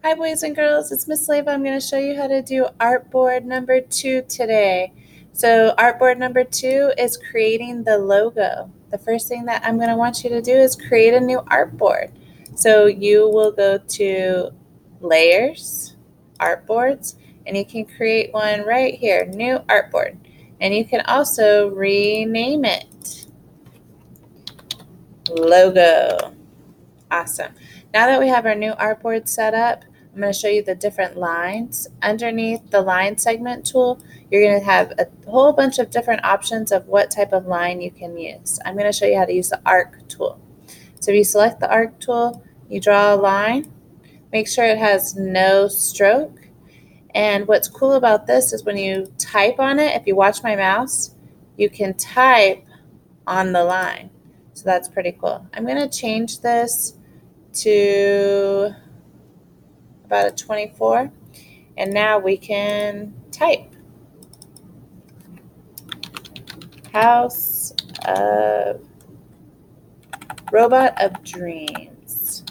Hi boys and girls, it's Miss Leva. I'm going to show you how to do artboard number 2 today. So artboard number 2 is creating the logo. The first thing that I'm going to want you to do is create a new artboard. So you will go to layers, artboards, and you can create one right here, new artboard. And you can also rename it logo. Awesome. Now that we have our new artboard set up, I'm going to show you the different lines. Underneath the line segment tool, you're going to have a whole bunch of different options of what type of line you can use. I'm going to show you how to use the arc tool. So if you select the arc tool, you draw a line, make sure it has no stroke. And what's cool about this is when you type on it, if you watch my mouse, you can type on the line. So that's pretty cool. I'm going to change this to about a 24, and now we can type House of Robot of Dreams.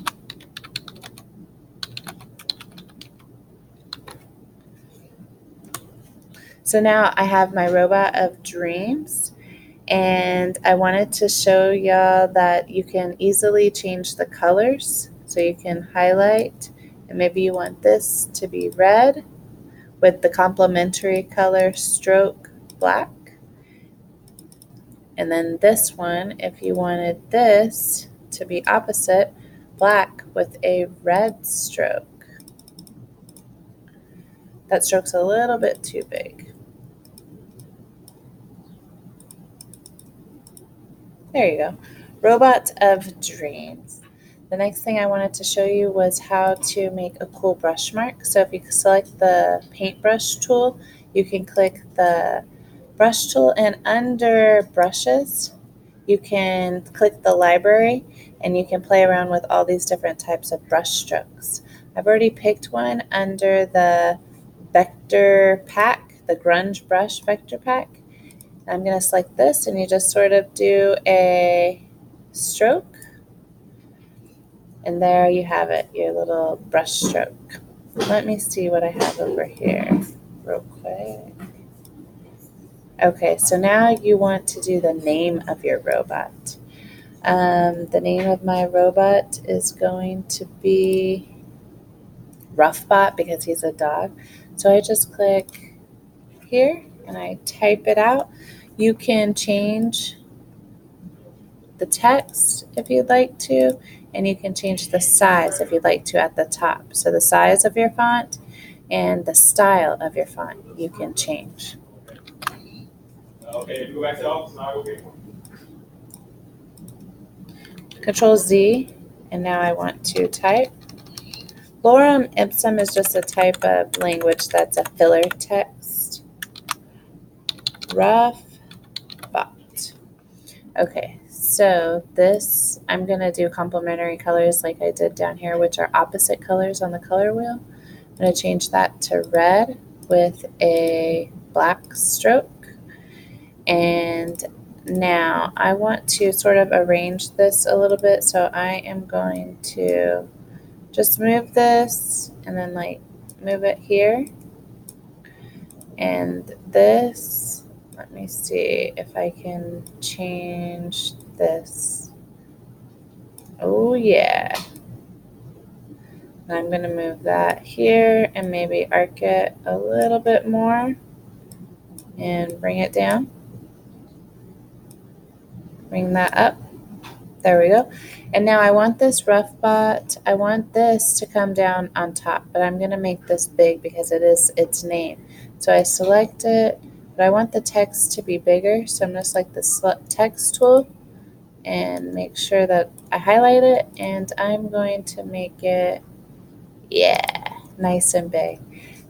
So now I have my Robot of Dreams, and I wanted to show y'all that you can easily change the colors. So you can highlight, and maybe you want this to be red with the complementary color stroke black. And then this one, if you wanted this to be opposite, black with a red stroke. That stroke's a little bit too big. There you go. Robot of Dreams. The next thing I wanted to show you was how to make a cool brush mark. So if you select the paintbrush tool, you can click the brush tool, and under brushes, you can click the library and you can play around with all these different types of brush strokes. I've already picked one under the vector pack, the grunge brush vector pack. I'm going to select this, and you just sort of do a stroke, and there you have it, your little brush stroke. Let me see what I have over here real quick. Okay, so now you want to do the name of your robot. The name of my robot is going to be Roughbot because he's a dog. So I just click here and I type it out. You can change the text if you'd like to, and you can change the size if you'd like to at the top. So the size of your font and the style of your font you can change. Okay, go back to the office now. Okay. Control Z, and now I want to type. Lorem ipsum is just a type of language that's a filler text. Rough bot. Okay, so this, I'm going to do complementary colors like I did down here, which are opposite colors on the color wheel. I'm going to change that to red with a black stroke. And now I want to sort of arrange this a little bit, so I am going to just move this and then like move it here. And this, let me see if I can change this. Oh yeah. I'm going to move that here and maybe arc it a little bit more and bring it down. Bring that up. There we go. And now I want this rough bot, I want this to come down on top, but I'm going to make this big because it is its name. So I select it, but I want the text to be bigger. So I'm going to select the text tool and make sure that I highlight it, and I'm going to make it, yeah, nice and big.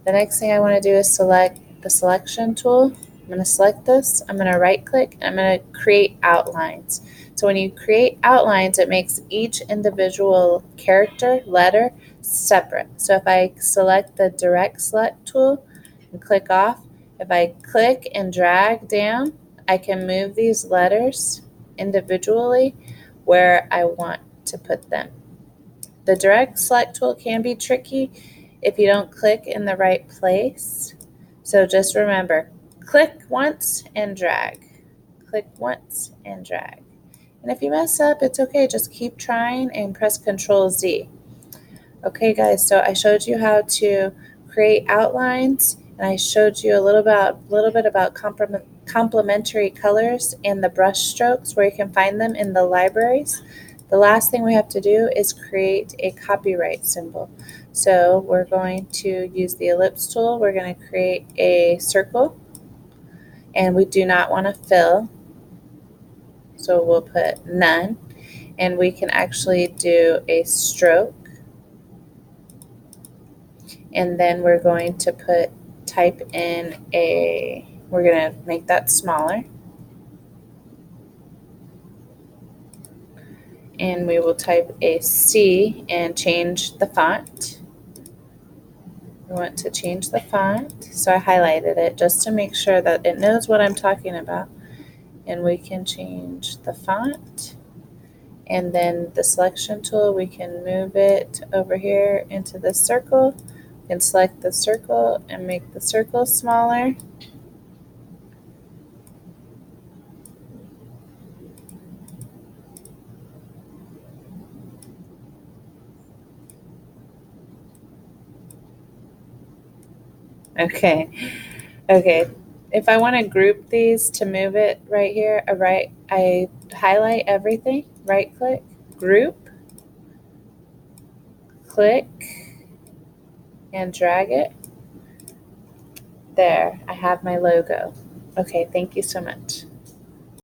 The next thing I want to do is select the selection tool. I'm going to select this, I'm going to right click, and I'm going to create outlines. So when you create outlines, it makes each individual character, letter, separate. So if I select the direct select tool and click off, if I click and drag down, I can move these letters individually where I want to put them. The direct select tool can be tricky if you don't click in the right place. So just remember, click once and drag. Click once and drag. And if you mess up, it's okay. Just keep trying and press Control Z. Okay, guys, so I showed you how to create outlines, and I showed you a little bit about complementary colors and the brush strokes, where you can find them in the libraries. The last thing we have to do is create a copyright symbol. So we're going to use the ellipse tool. We're going to create a circle, and we do not want to fill, so we'll put none. And we can actually do a stroke, and then we're going to type in we're going to make that smaller, and we will type a C and change the font. We want to change the font, so I highlighted it just to make sure that it knows what I'm talking about. And we can change the font, and then the selection tool, we can move it over here into the circle. We can select the circle and make the circle smaller. Okay. If I want to group these to move it right here, I highlight everything, right click, group, click, and drag it. There, I have my logo. Okay, thank you so much.